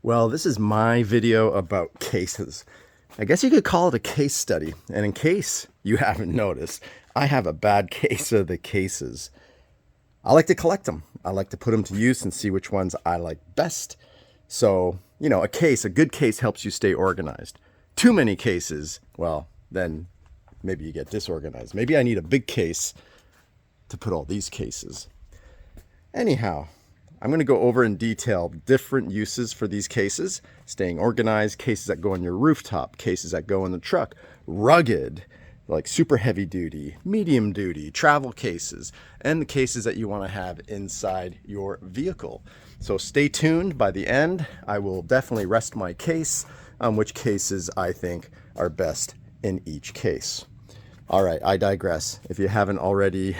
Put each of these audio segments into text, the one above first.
Well, this is my video about cases. I guess you could call it a case study. And in case you haven't noticed, I have a bad case of the cases. I like to collect them. I like to put them to use and see which ones I like best. So, you know, a good case helps you stay organized. Too many cases, well, then maybe you get disorganized. Maybe I need a big case to put all these cases. Anyhow, I'm going to go over in detail different uses for these cases, staying organized, cases that go on your rooftop, cases that go in the truck, rugged, like super heavy duty, medium duty, travel cases, and the cases that you want to have inside your vehicle. So stay tuned. By the end, I will definitely rest my case on which cases I think are best in each case. All right, I digress. If you haven't already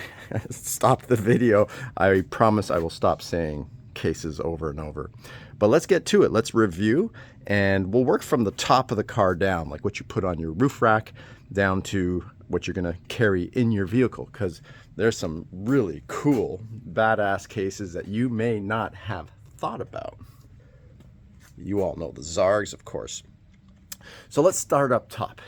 stopped the video, I promise I will stop saying cases over and over. But let's get to it. Let's review, and we'll work from the top of the car down, like what you put on your roof rack, down to what you're gonna carry in your vehicle, because there's some really cool, badass cases that you may not have thought about. You all know the Zargs, of course. So let's start up top.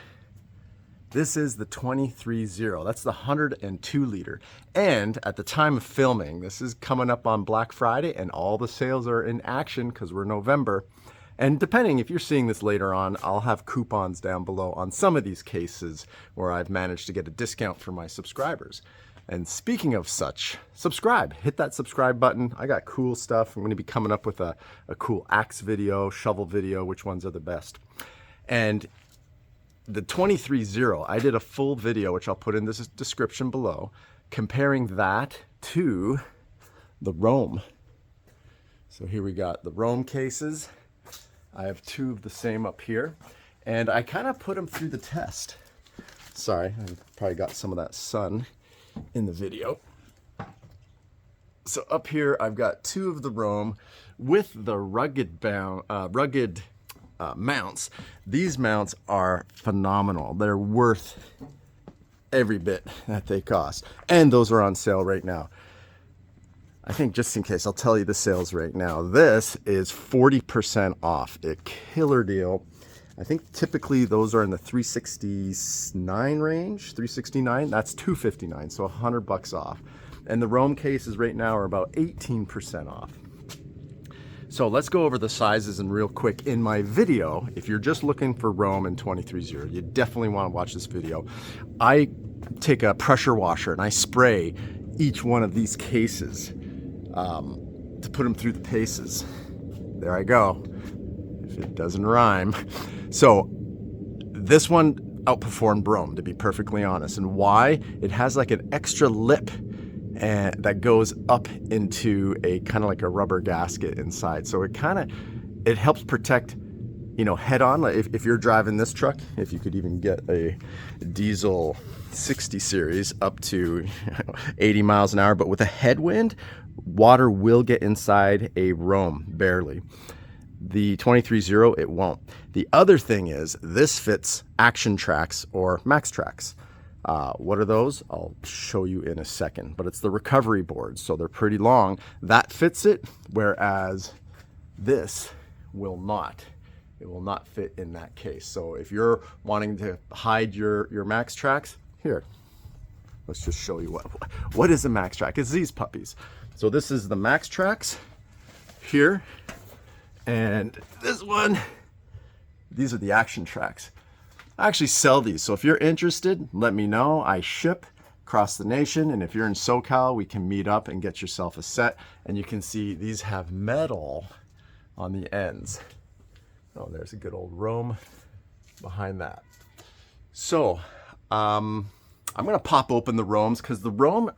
This is the 23-0. That's the 102 liter. And at the time of filming, this is coming up on Black Friday, and all the sales are in action because we're November. And depending, if you're seeing this later on, I'll have coupons down below on some of these cases where I've managed to get a discount for my subscribers. And speaking of such, subscribe. Hit that subscribe button. I got cool stuff. I'm going to be coming up with a cool axe video, shovel video, which ones are the best. And the 23-0, I did a full video, which I'll put in this description below, comparing that to the Roam. So here we got the Roam cases. I have two of the same up here, and I kind of put them through the test. Sorry, I probably got some of that sun in the video. So up here, I've got two of the Roam with the rugged mounts. These mounts are phenomenal. They're worth every bit that they cost, and those are on sale right now. I think, just in case, I'll tell you the sales right now. This is 40% off. A killer deal. I think typically those are in the $369 range. $369. That's $259, so $100 off. And the Roam cases right now are about 18% off. So let's go over the sizes and real quick. In my video, if you're just looking for Roam and 23-0, you definitely want to watch this video. I take a pressure washer and I spray each one of these cases to put them through the paces. There I go, if it doesn't rhyme. So this one outperformed Roam, to be perfectly honest. And why? It has like an extra lip and that goes up into a kind of like a rubber gasket inside. So it helps protect, you know, head on. If you're driving this truck, if you could even get a diesel 60 series up to 80 miles an hour, but with a headwind, water will get inside a Roam, barely. The 23-0, it won't. The other thing is, this fits ActionTrax or MaxTrax. What are those? I'll show you in a second, but it's the recovery boards, so they're pretty long. That fits it, whereas this will not. It will not fit in that case. So if you're wanting to hide your MaxTrax, here, let's just show you what is a MaxTrax. It's these puppies. So this is the MaxTrax here, and this one, these are the ActionTrax. I actually sell these, so if you're interested, let me know. I ship across the nation, and if you're in SoCal, we can meet up and get yourself a set. And you can see these have metal on the ends. Oh, there's a good old Roam behind that. So I'm gonna pop open the Roams, because the Roam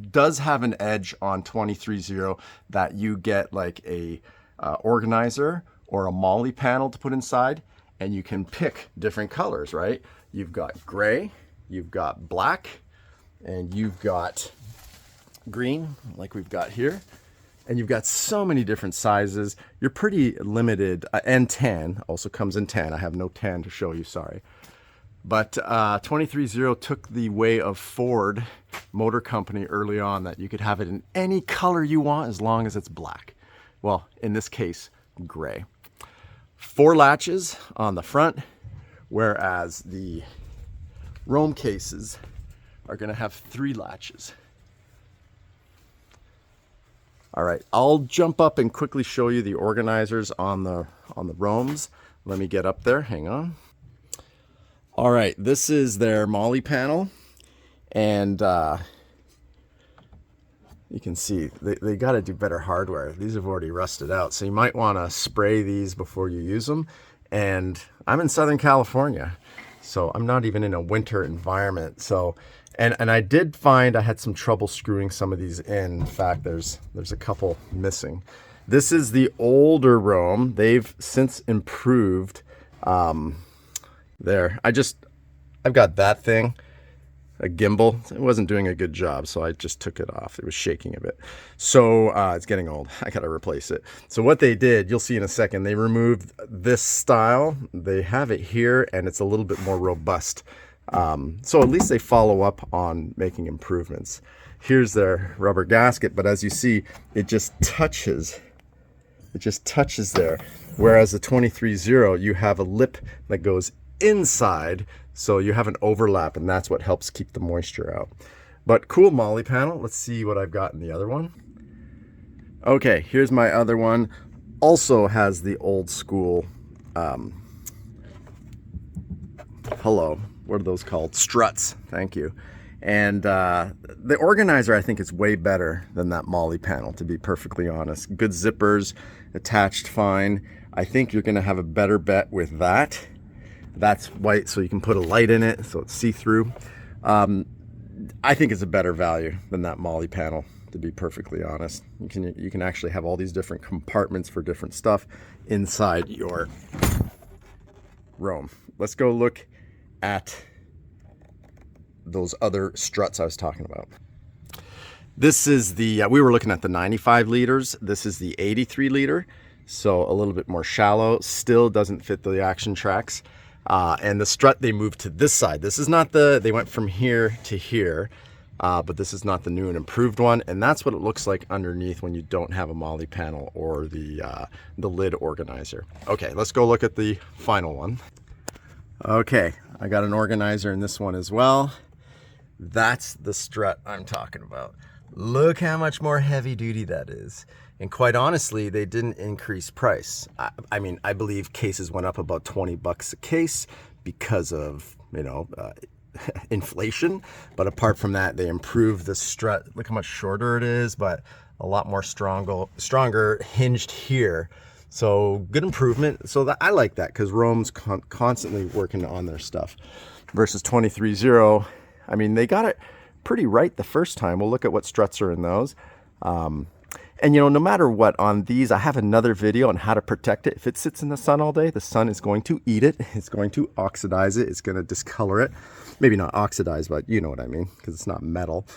does have an edge on 23-0 that you get like a organizer or a MOLLE panel to put inside, and you can pick different colors, right? You've got gray, you've got black, and you've got green, like we've got here. And you've got so many different sizes. You're pretty limited, and tan also comes in tan. I have no tan to show you, sorry. But 23-0 took the way of Ford Motor Company early on, that you could have it in any color you want as long as it's black. Well, in this case, gray. 4 latches on the front, whereas the Roam cases are going to have 3 latches. All right, I'll jump up and quickly show you the organizers on the Roams. Let me get up there, hang on. All right, this is their Molly panel, and you can see they got to do better hardware. These have already rusted out, so you might want to spray these before you use them. And I'm in Southern California, so I'm not even in a winter environment. So, and I did find I had some trouble screwing some of these in. In fact, there's a couple missing. This is the older Roam. They've since improved. There, I've got that thing, a gimbal. It wasn't doing a good job, so I just took it off. It was shaking a bit. So it's getting old. I gotta replace it. So what they did, you'll see in a second, they removed this style. They have it here, and it's a little bit more robust. So at least they follow up on making improvements. Here's their rubber gasket, but as you see, it just touches. It just touches there. Whereas the 23-0, you have a lip that goes inside, so you have an overlap, and that's what helps keep the moisture out. But cool Molly panel. Let's see what I've got in the other one. Okay, here's my other one. Also has the old school, hello, what are those called? Struts, thank you. And the organizer, I think, is way better than that Molly panel, to be perfectly honest. Good zippers, attached fine. I think you're gonna have a better bet with that. That's white, so you can put a light in it, so it's see-through. I think it's a better value than that Molly panel, to be perfectly honest. You can actually have all these different compartments for different stuff inside your Roam. Let's go look at those other struts I was talking about. This is the, we were looking at the 95 liters. This is the 83 liter, so a little bit more shallow. Still doesn't fit the ActionTrax. And the strut, they moved to this side. This is not the, they went from here to here, but this is not the new and improved one. And that's what it looks like underneath when you don't have a Molly panel or the lid organizer. Okay, let's go look at the final one. Okay, I got an organizer in this one as well. That's the strut I'm talking about. Look how much more heavy duty that is. And quite honestly, they didn't increase price. I mean, I believe cases went up about 20 bucks a case because of, you know, inflation. But apart from that, they improved the strut. Look how much shorter it is, but a lot more stronger hinged here. So good improvement. So that, I like that, because Roam's constantly working on their stuff. Versus 23-0, I mean, they got it pretty right the first time. We'll look at what struts are in those. And you know, no matter what, on these, I have another video on how to protect it. If it sits in the sun all day, the sun is going to eat it. It's going to oxidize it. It's going to discolor it. Maybe not oxidize, but you know what I mean, because it's not metal.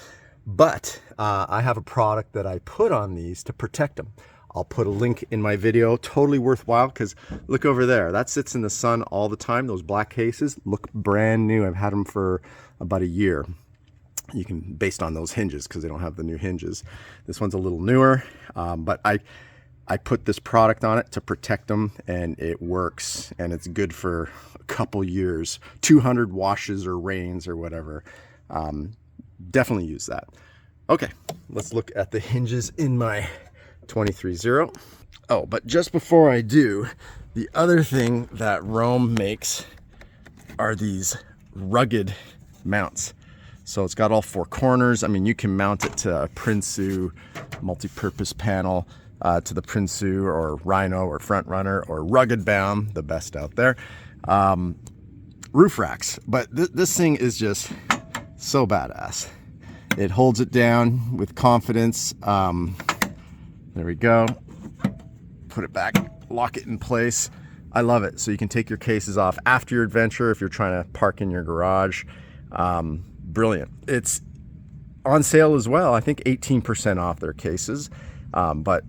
But I have a product that I put on these to protect them. I'll put a link in my video. Totally worthwhile, because look over there. That sits in the sun all the time. Those black cases look brand new. I've had them for about a year. You can, based on those hinges, because they don't have the new hinges. This one's a little newer, but I put this product on it to protect them, and it works, and it's good for a couple years, 200 washes or rains or whatever. Definitely use that. Okay, let's look at the hinges in my 23-0. Oh, but just before I do, the other thing that Roam makes are these rugged mounts. So it's got all 4 corners. I mean, you can mount it to a Prinsu multi-purpose panel, to the Prinsu or Rhino or Front Runner or Rugged Bound, the best out there. Roof racks. But this thing is just so badass. It holds it down with confidence. There we go. Put it back, lock it in place. I love it. So you can take your cases off after your adventure if you're trying to park in your garage. Brilliant. It's on sale as well. I think 18% off their cases. But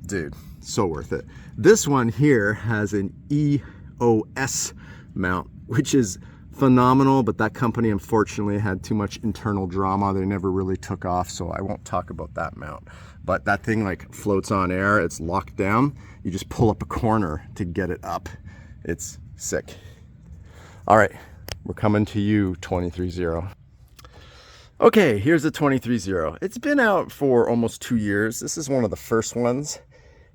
dude, so worth it. This one here has an EOS mount, which is phenomenal, but that company unfortunately had too much internal drama. They never really took off, so I won't talk about that mount. But that thing like floats on air, it's locked down. You just pull up a corner to get it up. It's sick. All right, we're coming to you, 23-0. Okay, here's the 23-0. It's been out for almost 2 years. This is one of the first ones.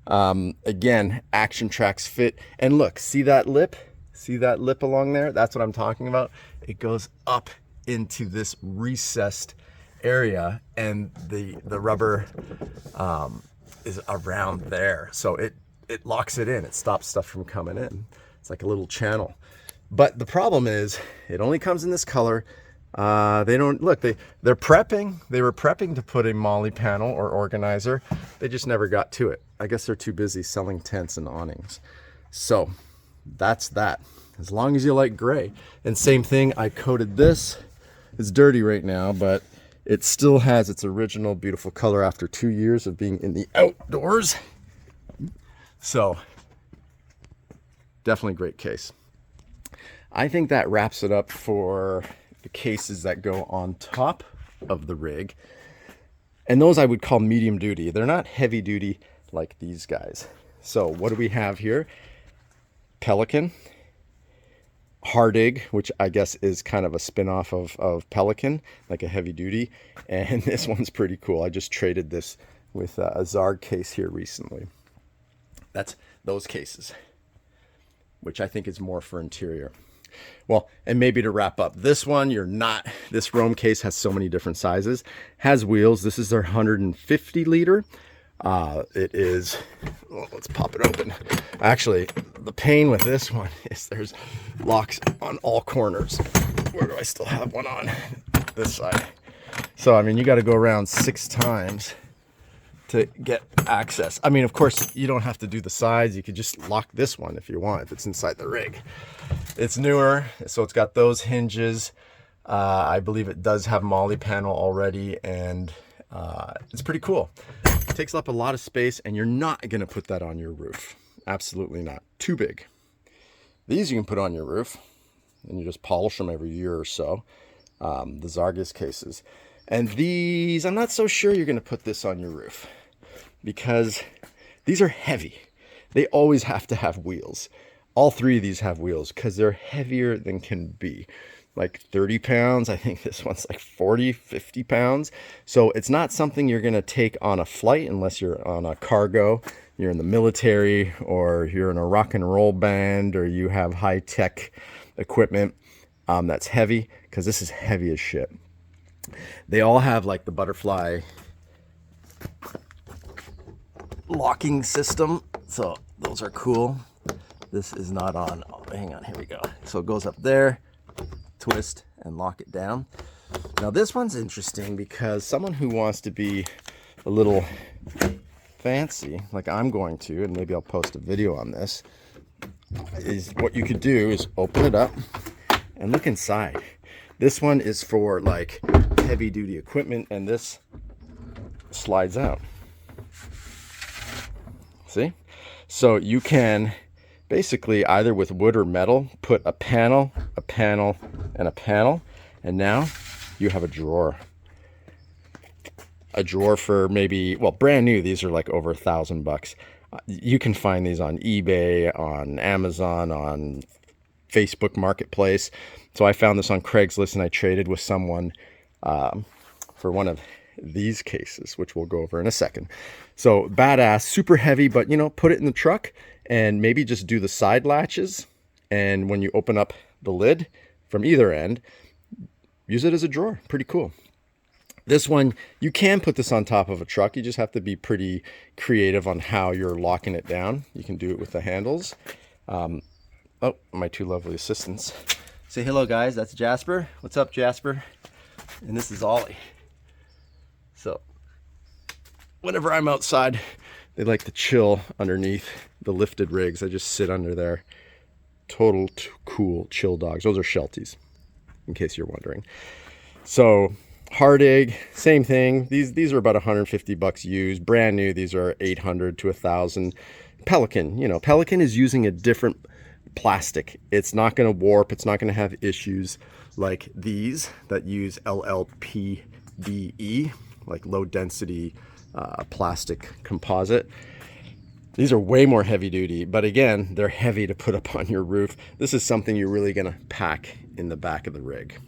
Again, ActionTrax fit. And look, see that lip? See that lip along there? That's what I'm talking about. It goes up into this recessed area, and the rubber is around there. So it locks it in. It stops stuff from coming in. It's like a little channel. But the problem is, it only comes in this color. They don't look. They're prepping. They were prepping to put a molly panel or organizer. They just never got to it. I guess they're too busy selling tents and awnings. So that's that. As long as you like gray. And same thing. I coated this. It's dirty right now, but it still has its original beautiful color after 2 years of being in the outdoors. So definitely great case. I think that wraps it up for the cases that go on top of the rig. And those I would call medium duty. They're not heavy duty like these guys. So what do we have here? Pelican Hardig, which I guess is kind of a spin-off of Pelican, like a heavy duty. And this one's pretty cool. I just traded this with a Zarg case here recently. That's those cases, which I think is more for interior. Well, and maybe to wrap up this one, this Roam case has so many different sizes, has wheels. This is their 150 liter. It is, well, let's pop it open. Actually, the pain with this one is there's locks on all corners. Where do I still have one on? This side. So, I mean, you got to go around 6 times to get access. I mean, of course, you don't have to do the sides. You could just lock this one if you want, if it's inside the rig. It's newer, so it's got those hinges. I believe it does have molly panel already, and it's pretty cool. It takes up a lot of space, and you're not going to put that on your roof. Absolutely not. Too big. These you can put on your roof, and you just polish them every year or so. The Zarges cases. And these, I'm not so sure you're going to put this on your roof, because these are heavy. They always have to have wheels. All 3 of these have wheels because they're heavier than can be. Like 30 pounds. I think this one's like 40, 50 pounds. So it's not something you're going to take on a flight unless you're on a cargo, you're in the military, or you're in a rock and roll band, or you have high-tech equipment that's heavy, because this is heavy as shit. They all have like the Butterfly locking system, so those are cool. This is not on. Oh, hang on, here we go. So it goes up there, twist, and lock it down. Now this one's interesting because someone who wants to be a little fancy, like I'm going to, and maybe I'll post a video on this, is what you could do is open it up and look inside. This one is for like heavy duty equipment, and this slides out. See? So you can basically either with wood or metal put a panel, and a panel, and now you have a drawer. A drawer for maybe, well, brand new, these are like over $1,000. You can find these on eBay, on Amazon, on Facebook Marketplace. So I found this on Craigslist, and I traded with someone for one of these cases, which we'll go over in a second. So badass, super heavy, but you know, put it in the truck and maybe just do the side latches. And when you open up the lid from either end, use it as a drawer. Pretty cool. This one, you can put this on top of a truck. You just have to be pretty creative on how you're locking it down. You can do it with the handles. Oh, my 2 lovely assistants. Say hello, guys. That's Jasper. What's up, Jasper? And this is Ollie. So whenever I'm outside, they like to chill underneath the lifted rigs. I just sit under there. Total cool chill dogs. Those are Shelties, in case you're wondering. So Hardig, same thing. These are about $150 used, brand new. These are $800 to $1,000. Pelican, you know, Pelican is using a different plastic. It's not going to warp. It's not going to have issues like these that use LLPDE, like low density plastic composite. These are way more heavy duty, but again, they're heavy to put up on your roof. This is something you're really going to pack in the back of the rig.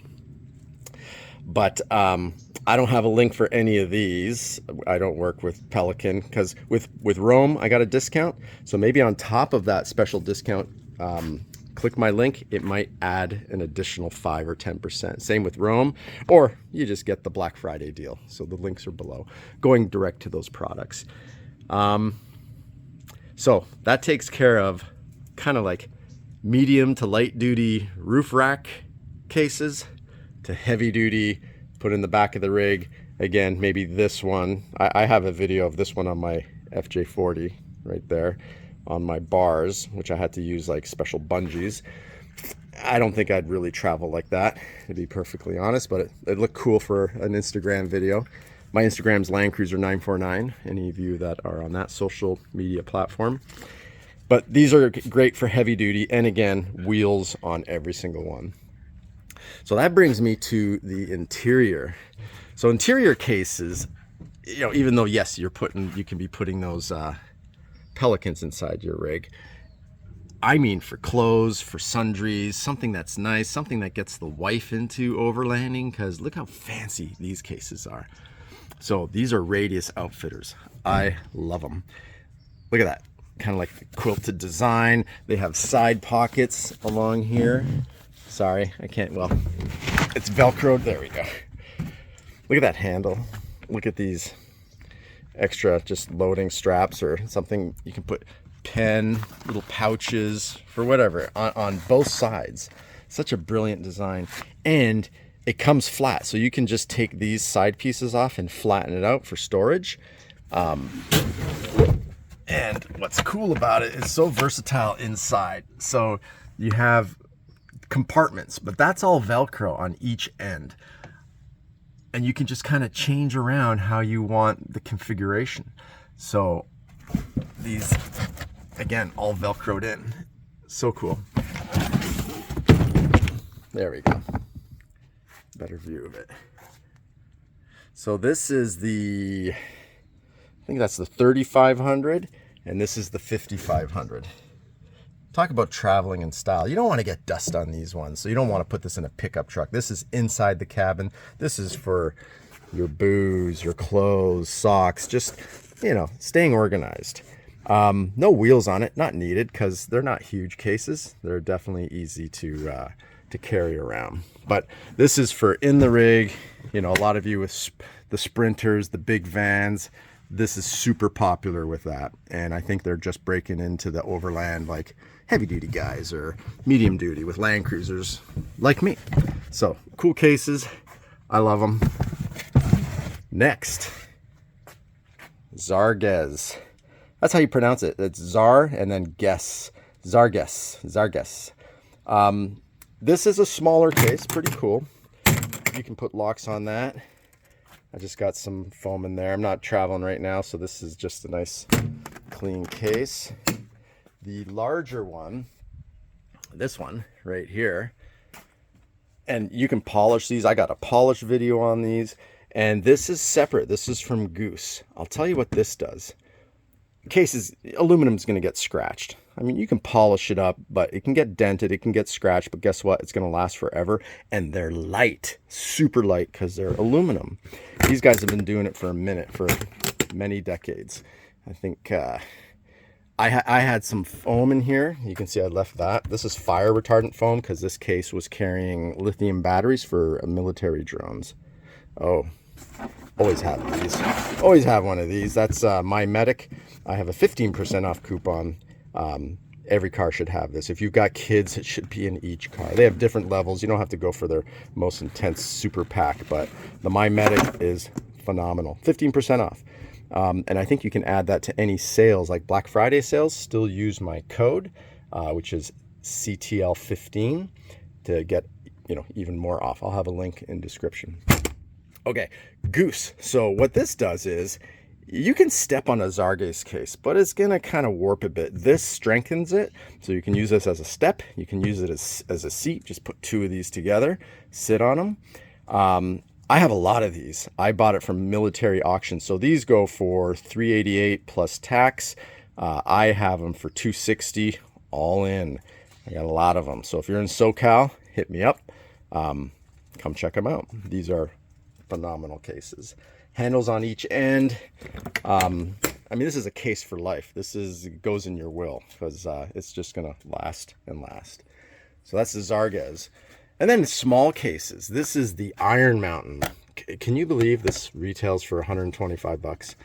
But I don't have a link for any of these. I don't work with Pelican because with Roam, I got a discount. So maybe on top of that special discount, click my link. It might add an additional 5 or 10%. Same with Roam, or you just get the Black Friday deal. So the links are below, going direct to those products. So that takes care of kind of like medium to light duty roof rack cases to heavy duty, put in the back of the rig. Again, maybe this one. I have a video of this one on my FJ40 right there on my bars, which I had to use like special bungees. I don't think I'd really travel like that, to be perfectly honest, but it looked cool for an Instagram video. My Instagram's LandCruiser949, any of you that are on that social media platform. But these are great for heavy duty, and again, wheels on every single one. So that brings me to the interior. So interior cases, you know, even though yes, you can be putting those Pelicans inside your rig. I mean, for clothes, for sundries, something that's nice, something that gets the wife into overlanding, because look how fancy these cases are. So these are Radius Outfitters. I love them. Look at that, kind of like the quilted design. They have side pockets along here. Sorry, I can't, well, it's Velcroed. There we go. Look at that handle. Look at these extra just loading straps or something. You can put pen, little pouches for whatever on both sides. Such a brilliant design. And it comes flat, so you can just take these side pieces off and flatten it out for storage. And what's cool about it is so versatile inside. So you have compartments, but that's all Velcro on each end. And you can just kind of change around how you want the configuration. So these, again, all Velcroed in. So cool. There we go. Better view of it. So this is the, I think that's the 3500, and this is the 5500. Talk about traveling in style. You don't want to get dust on these ones, so you don't want to put this in a pickup truck. This is inside the cabin. This is for your booze, your clothes, socks, just, you know, staying organized. No wheels on it, not needed, because they're not huge cases. They're definitely easy to carry around. But this is for in the rig. You know, a lot of you with the Sprinters, the big vans, this is super popular with that. And I think they're just breaking into the overland, like heavy duty guys or medium duty with Land Cruisers like me. So cool cases. I love them. Next, Zarges. That's how you pronounce it. It's Zar and then guess. Zarges. This is a smaller case, pretty cool. You can put locks on that. I just got some foam in there. I'm not traveling right now, so this is just a nice clean case. The larger one, this one right here, and you can polish these. I got a polish video on these, and this is separate. This is from Goose. I'll tell you what this does. Cases, aluminum is going to get scratched. I mean, you can polish it up, but it can get dented, it can get scratched, but guess what? It's going to last forever. And they're light, super light, because they're aluminum. These guys have been doing it for a minute, for many decades. I think I had some foam in here. You can see I left that. This is fire retardant foam because this case was carrying lithium batteries for military drones. Oh, always have these. Always have one of these. That's My Medic. I have a 15% off coupon. Every car should have this. If you've got kids, it should be in each car. They have different levels. You don't have to go for their most intense super pack, but the My Medic is phenomenal. 15% off. And I think you can add that to any sales, like Black Friday sales. Still use my code, which is CTL15, to get, you know, even more off. I'll have a link in description. Okay, Goose. So what this does is You can step on a Zarges case, but it's going to kind of warp a bit. This strengthens it, so you can use this as a step. You can use it as a seat. Just put two of these together, sit on them. I have a lot of these. I bought it from military auction, so these go for $388 plus tax. I have them for $260 all in. I got a lot of them. So if you're in SoCal, hit me up. Come check them out. These are phenomenal cases. Handles on each end. I mean, this is a case for life. This goes in your will, because it's just gonna last and last. So that's the Zarges. And then small cases. This is the Iron Mountain. Can you believe this retails for 125 bucks?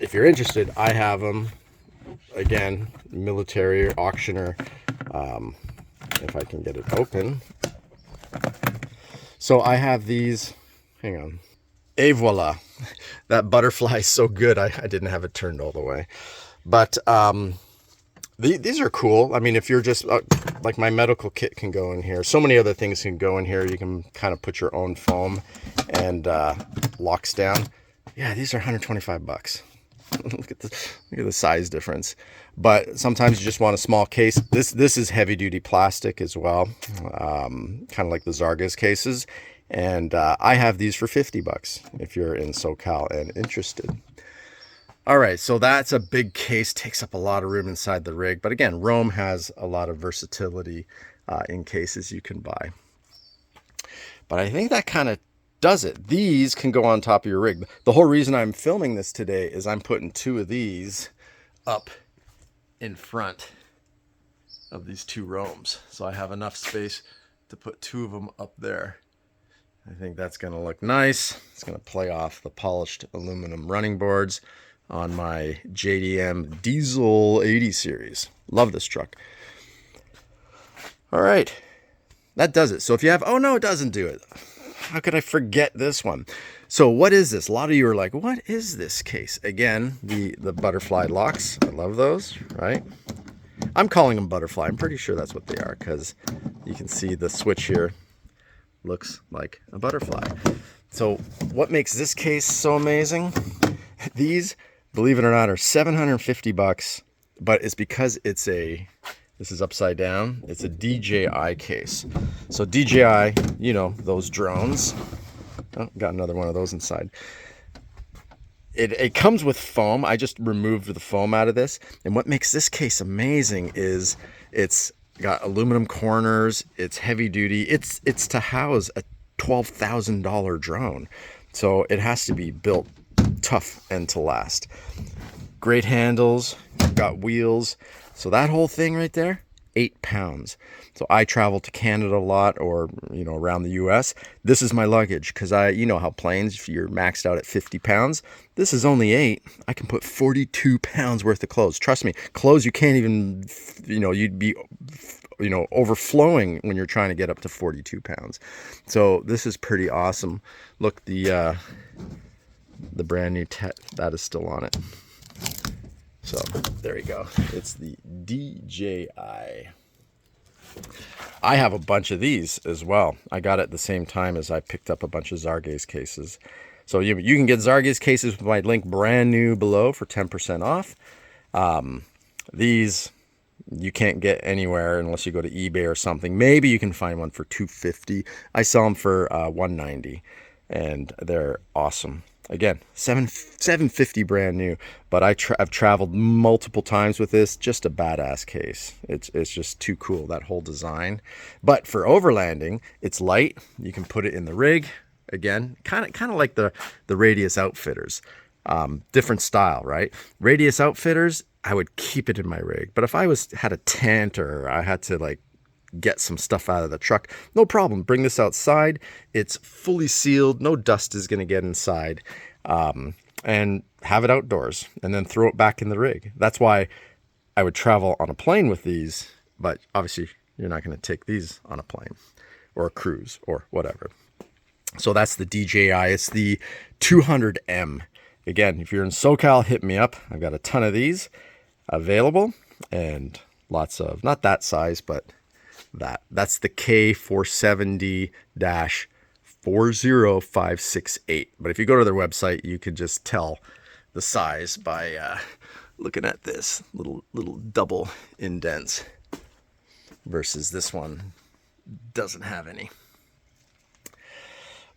If you're interested, I have them. Again, military auctioner. If I can get it open. So I have these. Hang on. Et voila. That butterfly is so good. I didn't have it turned all the way. But these are cool. I mean, if you're just like, my medical kit can go in here. So many other things can go in here. You can kind of put your own foam and locks down. Yeah, these are 125 bucks. Look at the size difference. But sometimes you just want a small case. This is heavy duty plastic as well, kind of like the Zarges cases. And I have these for 50 bucks if you're in SoCal and interested. All right, so that's a big case, takes up a lot of room inside the rig. But again, Rome has a lot of versatility in cases you can buy. But I think that kind of does it. These can go on top of your rig. The whole reason I'm filming this today is I'm putting two of these up in front of these two Romes. So I have enough space to put two of them up there. I think that's going to look nice. It's going to play off the polished aluminum running boards on my JDM Diesel 80 series. Love this truck. All right, that does it. So if you have, oh no, it doesn't do it. How could I forget this one? So what is this? A lot of you are like, what is this case? Again, the butterfly locks. I love those, right? I'm calling them butterfly. I'm pretty sure that's what they are, because you can see the switch here looks like a butterfly. So what makes this case so amazing? These, believe it or not, are 750 bucks, but it's because this is upside down. It's a DJI case. So DJI, you know, those drones. Oh, got another one of those inside. It comes with foam. I just removed the foam out of this. And what makes this case amazing is it's got aluminum corners. It's heavy duty. It's to house a $12,000 drone. So it has to be built tough and to last. Great handles, got wheels. So that whole thing right there, 8 pounds. So I travel to Canada a lot, or, you know, around the US. This is my luggage, because you know how planes, if you're maxed out at 50 pounds, this is only 8. I can put 42 pounds worth of clothes. Trust me, clothes you can't even, you know, you'd be, you know, overflowing when you're trying to get up to 42 pounds. So this is pretty awesome. Look, the brand new that is still on it. So there you go. It's the DJI. I have a bunch of these as well. I got it at the same time as I picked up a bunch of Zarges cases. So you can get Zarges cases with my link brand new below for 10% off. These you can't get anywhere unless you go to eBay or something. Maybe you can find one for $250. I sell them for $190, and they're awesome. Again, $750 brand new, but I've traveled multiple times with this. Just a badass case. It's just too cool, that whole design. But for overlanding, it's light. You can put it in the rig. Again, kind of like the Radius Outfitters. Different style, right? Radius Outfitters, I would keep it in my rig. But if I had a tent, or I had to like get some stuff out of the truck, no problem. Bring this outside. It's fully sealed. No dust is going to get inside. And have it outdoors, and then throw it back in the rig. That's why I would travel on a plane with these, but obviously you're not going to take these on a plane or a cruise or whatever. So that's the DJI. It's the 200M. Again, if you're in SoCal, hit me up. I've got a ton of these available, and lots of, not that size, but that's the K470-5 40568. But if you go to their website, you can just tell the size by looking at this little double indents versus this one doesn't have any.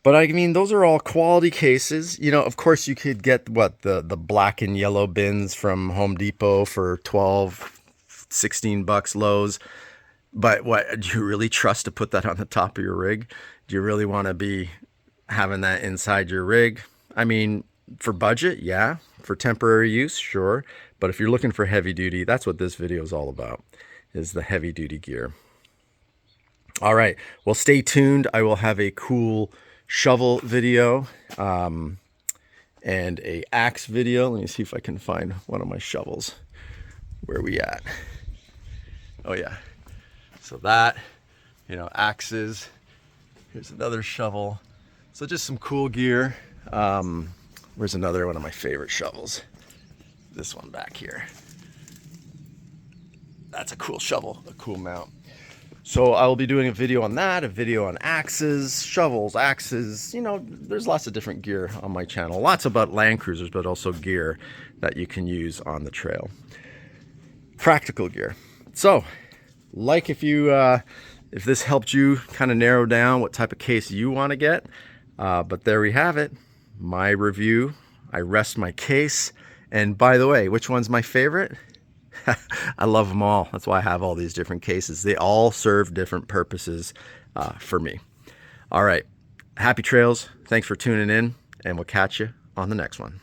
But I mean, those are all quality cases. You know, of course, you could get what the black and yellow bins from Home Depot for 12, 16 bucks Lowe's. But what, do you really trust to put that on the top of your rig? Do you really want to be having that inside your rig? I mean, for budget, yeah. For temporary use, sure. But if you're looking for heavy duty, that's what this video is all about, is the heavy duty gear. All right, well, stay tuned. I will have a cool shovel video and a axe video. Let me see if I can find one of my shovels. Where are we at? Oh yeah. So that, you know, axes. Here's another shovel. So just some cool gear. Where's another one of my favorite shovels? This one back here. That's a cool shovel, a cool mount. So I will be doing a video on that, a video on axes, shovels, axes. You know, there's lots of different gear on my channel. Lots about Land Cruisers, but also gear that you can use on the trail. Practical gear. So, like if this helped you kind of narrow down what type of case you want to get. But there we have it. My review. I rest my case. And by the way, which one's my favorite? I love them all. That's why I have all these different cases. They all serve different purposes for me. All right. Happy trails. Thanks for tuning in, and we'll catch you on the next one.